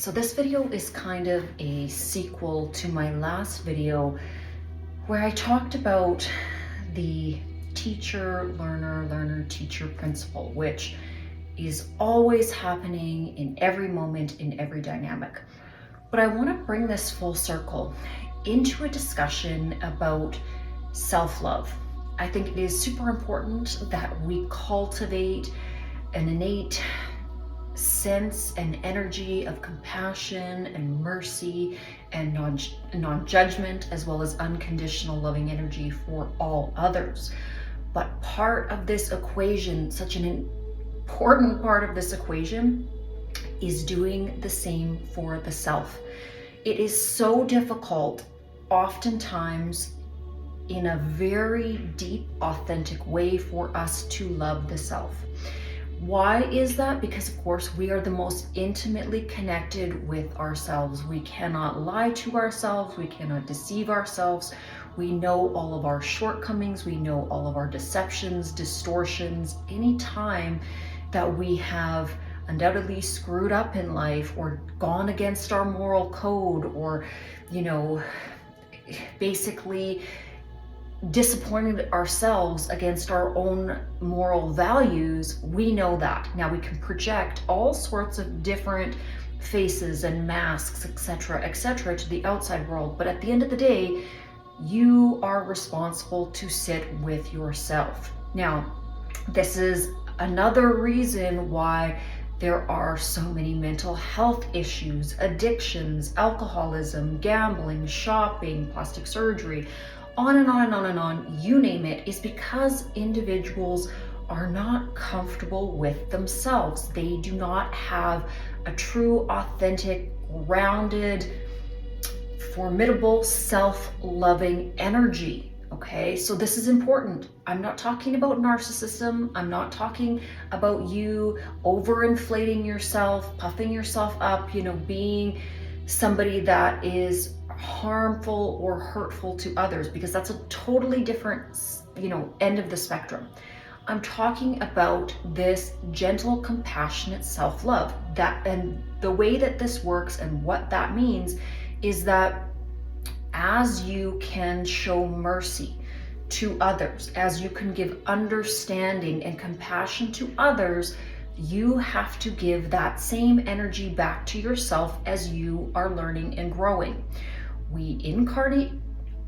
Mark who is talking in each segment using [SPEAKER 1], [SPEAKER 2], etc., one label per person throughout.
[SPEAKER 1] So this video is kind of a sequel to my last video where I talked about the teacher-learner-teacher principle, which is always happening in every moment, in every dynamic. But I want to bring this full circle into a discussion about self-love. I think it is super important that we cultivate an innate sense and energy of compassion and mercy and non-judgment, as well as unconditional loving energy for all others. But part of this equation, such an important part of this equation, is doing the same for the self. It is so difficult, oftentimes, in a very deep, authentic way for us to love the self. Why is that? Because of course we are the most intimately connected with ourselves. We cannot lie to ourselves. We cannot deceive ourselves. We know all of our shortcomings. We know all of our deceptions, distortions. Any time that we have undoubtedly screwed up in life or gone against our moral code, or, basically disappointed ourselves against our own moral values, we know that. Now we can project all sorts of different faces and masks, etc., to the outside world. But at the end of the day, you are responsible to sit with yourself. Now, this is another reason why there are so many mental health issues, addictions, alcoholism, gambling, shopping, plastic surgery, on and on and on and on, you name it, is because individuals are not comfortable with themselves. They do not have a true, authentic, grounded, formidable, self-loving energy. Okay, so this is important. I'm not talking about narcissism. I'm not talking about you overinflating yourself, puffing yourself up, being somebody that is harmful or hurtful to others, because that's a totally different, end of the spectrum. I'm talking about this gentle, compassionate self-love. And the way that this works and what that means is that as you can show mercy to others, as you can give understanding and compassion to others, you have to give that same energy back to yourself as you are learning and growing. We incarnate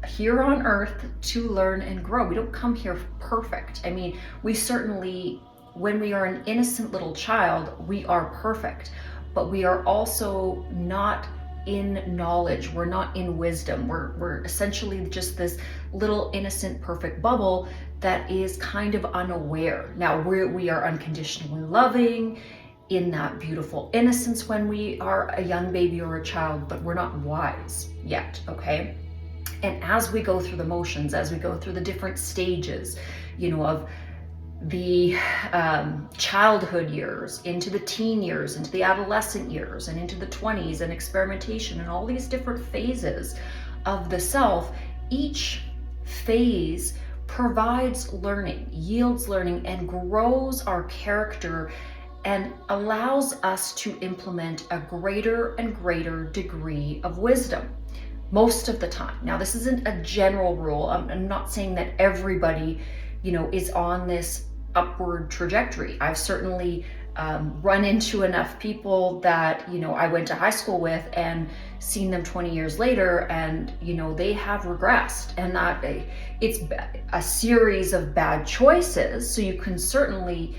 [SPEAKER 1] here on earth to learn and grow. We don't come here perfect. I mean, we certainly, when we are an innocent little child, we are perfect, but we are also not in knowledge. We're not in wisdom. We're essentially just this little innocent, perfect bubble that is kind of unaware. Now, we are unconditionally loving in that beautiful innocence when we are a young baby or a child, but we're not wise yet, okay? And as we go through the motions, as we go through the different stages, of the childhood years, into the teen years, into the adolescent years, and into the 20s, and experimentation, and all these different phases of the self, each phase provides learning, yields learning, and grows our character and allows us to implement a greater and greater degree of wisdom most of the time. Now, this isn't a general rule. I'm not saying that everybody, is on this upward trajectory. I've certainly run into enough people that, I went to high school with and seen them 20 years later, and, they have regressed, and that it's a series of bad choices. So you can certainly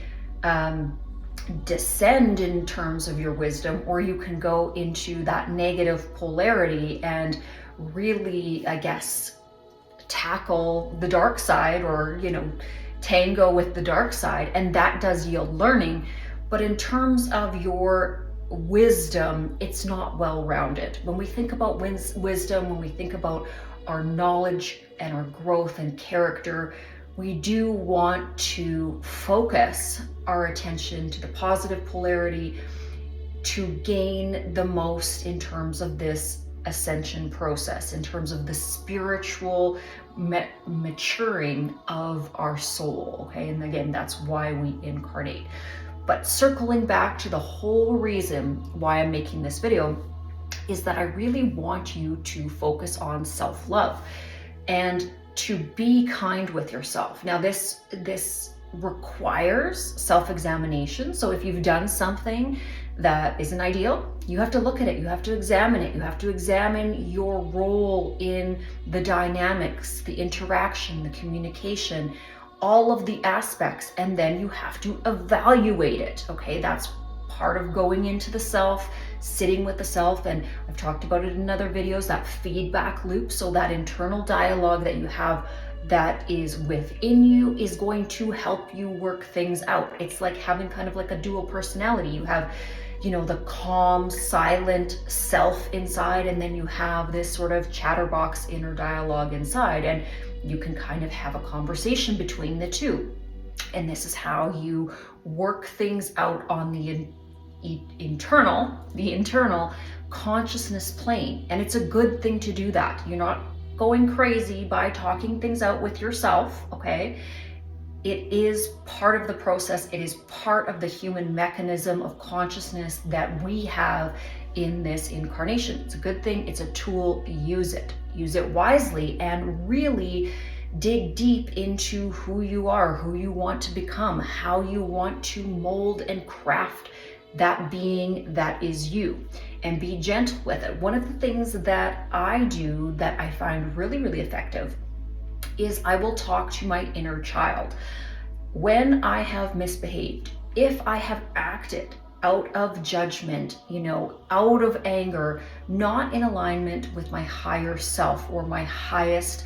[SPEAKER 1] descend in terms of your wisdom, or you can go into that negative polarity and really, I guess, tackle the dark side, or tango with the dark side, and that does yield learning. But in terms of your wisdom, it's not well-rounded. When we think about wisdom, when we think about our knowledge and our growth and character, we do want to focus our attention to the positive polarity to gain the most in terms of this ascension process, in terms of the spiritual maturing of our soul, okay? And again, that's why we incarnate. But circling back to the whole reason why I'm making this video is that I really want you to focus on self-love and to be kind with yourself. Now this requires self-examination. So if you've done something that isn't ideal, you have to look at it, you have to examine it, you have to examine your role in the dynamics, the interaction, the communication, all of the aspects, and then you have to evaluate it. Okay, that's part of going into the self, sitting with the self, and I've talked about it in other videos, that feedback loop. So that internal dialogue that you have that is within you is going to help you work things out. It's like having kind of like a dual personality. You have, you know, the calm, silent self inside, and then you have this sort of chatterbox inner dialogue inside, and you can kind of have a conversation between the two. And this is how you work things out on the internal consciousness plane. And it's a good thing to do that. You're not going crazy by talking things out with yourself, okay? It is part of the process. It is part of the human mechanism of consciousness that we have in this incarnation. It's a good thing. It's a tool. Use it. Use it wisely and really dig deep into who you are, who you want to become, how you want to mold and craft that being that is you, and be gentle with it. One of the things that I do that I find really, really effective is I will talk to my inner child. When I have misbehaved, if I have acted out of judgment, you know, out of anger, not in alignment with my higher self or my highest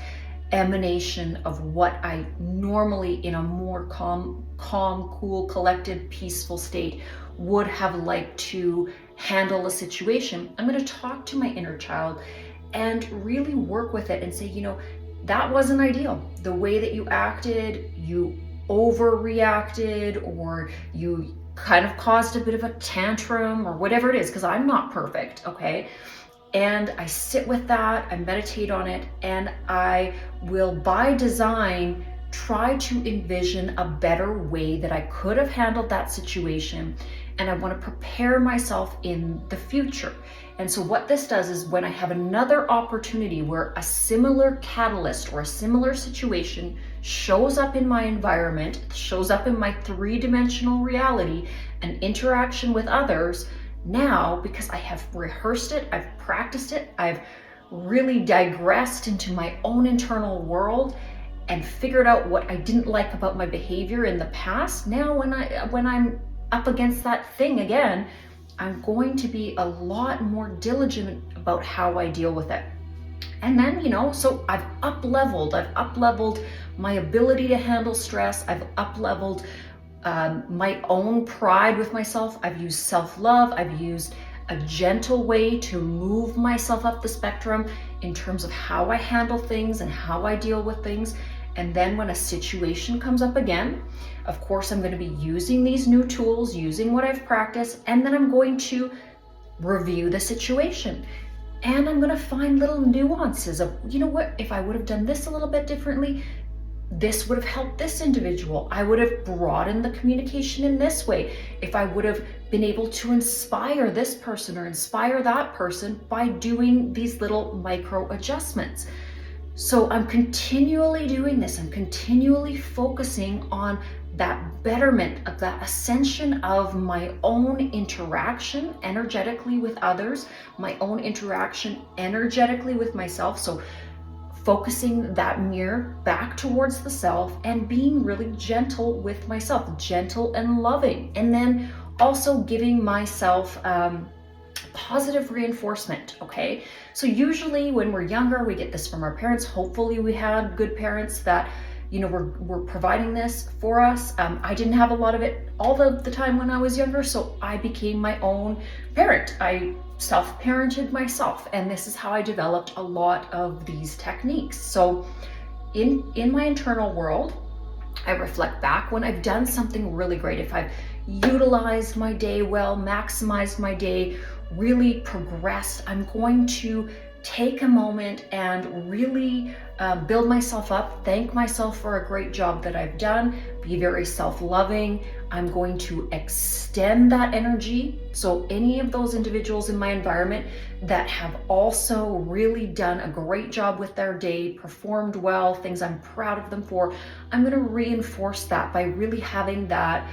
[SPEAKER 1] emanation of what I normally in a more calm, cool, collected, peaceful state would have liked to handle a situation, I'm going to talk to my inner child and really work with it and say, you know, that wasn't ideal. The way that you acted, you overreacted, or you kind of caused a bit of a tantrum or whatever it is, because I'm not perfect, okay? And I sit with that, I meditate on it, and I will, by design, try to envision a better way that I could have handled that situation. And I want to prepare myself in the future. And so what this does is when I have another opportunity where a similar catalyst or a similar situation shows up in my environment, shows up in my three-dimensional reality, an interaction with others, now, because I have rehearsed it, I've practiced it, I've really digressed into my own internal world and figured out what I didn't like about my behavior in the past. Now when I'm up against that thing again, I'm going to be a lot more diligent about how I deal with it. And then, you know, so I've up-leveled my ability to handle stress. I've up-leveled my own pride with myself. I've used self-love. I've used a gentle way to move myself up the spectrum in terms of how I handle things and how I deal with things. And then when a situation comes up again, of course, I'm going to be using these new tools, using what I've practiced, and then I'm going to review the situation. And I'm going to find little nuances of, you know what, if I would have done this a little bit differently, this would have helped this individual. I would have broadened the communication in this way. If I would have been able to inspire this person or inspire that person by doing these little micro adjustments. So I'm continually doing this. I'm continually focusing on that betterment, of that ascension of my own interaction energetically with others, my own interaction energetically with myself. So focusing that mirror back towards the self and being really gentle with myself, gentle and loving. And then also giving myself positive reinforcement, okay? So usually when we're younger, we get this from our parents. Hopefully we had good parents that, you know, were providing this for us. I didn't have a lot of it all the time when I was younger, so I became my own parent. I self-parented myself, and this is how I developed a lot of these techniques. So in my internal world, I reflect back when I've done something really great. If I've utilized my day well, maximized my day, really progressed, I'm going to take a moment and really build myself up, thank myself for a great job that I've done, be very self-loving. I'm going to extend that energy. So any of those individuals in my environment that have also really done a great job with their day, performed well, things I'm proud of them for, I'm going to reinforce that by really having that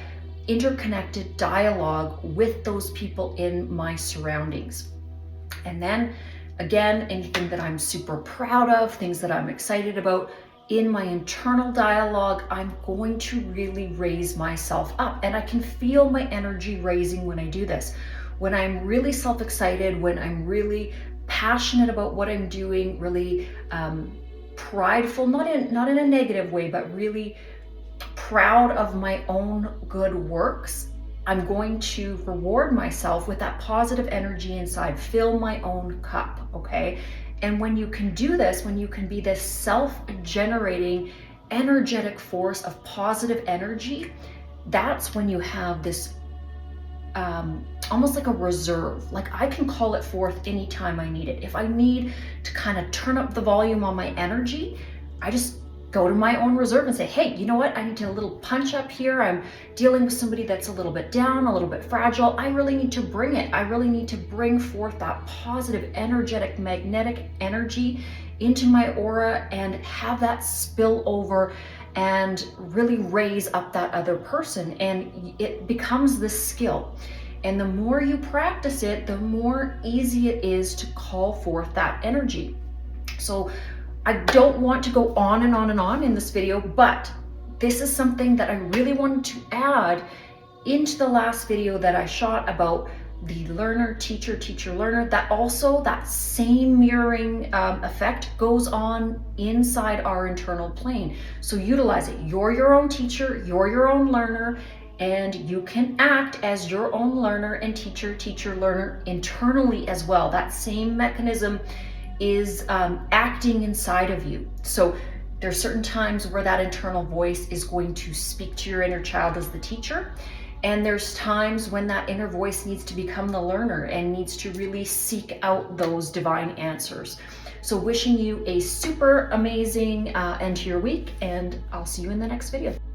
[SPEAKER 1] interconnected dialogue with those people in my surroundings. And then again, anything that I'm super proud of, things that I'm excited about, in my internal dialogue, I'm going to really raise myself up. And I can feel my energy raising when I do this. When I'm really self-excited, when I'm really passionate about what I'm doing, really prideful, not in a negative way, but really proud of my own good works, I'm going to reward myself with that positive energy inside, fill my own cup, okay? And when you can do this, when you can be this self-generating, energetic force of positive energy, that's when you have this almost like a reserve. Like I can call it forth anytime I need it. If I need to kind of turn up the volume on my energy, I just go to my own reserve and say, hey, you know what? I need to a little punch up here. I'm dealing with somebody that's a little bit down, a little bit fragile. I really need to bring it. I really need to bring forth that positive, energetic, magnetic energy into my aura and have that spill over and really raise up that other person. And it becomes this skill. And the more you practice it, the more easy it is to call forth that energy. So I don't want to go on and on and on in this video, but this is something that I really wanted to add into the last video that I shot about the learner, teacher, teacher, learner. That also, that same mirroring effect goes on inside our internal plane. So utilize it. You're your own teacher, you're your own learner, and you can act as your own learner and teacher, teacher, learner internally as well. That same mechanism is acting inside of you. So there's certain times where that internal voice is going to speak to your inner child as the teacher. And there's times when that inner voice needs to become the learner and needs to really seek out those divine answers. So wishing you a super amazing end to your week, and I'll see you in the next video.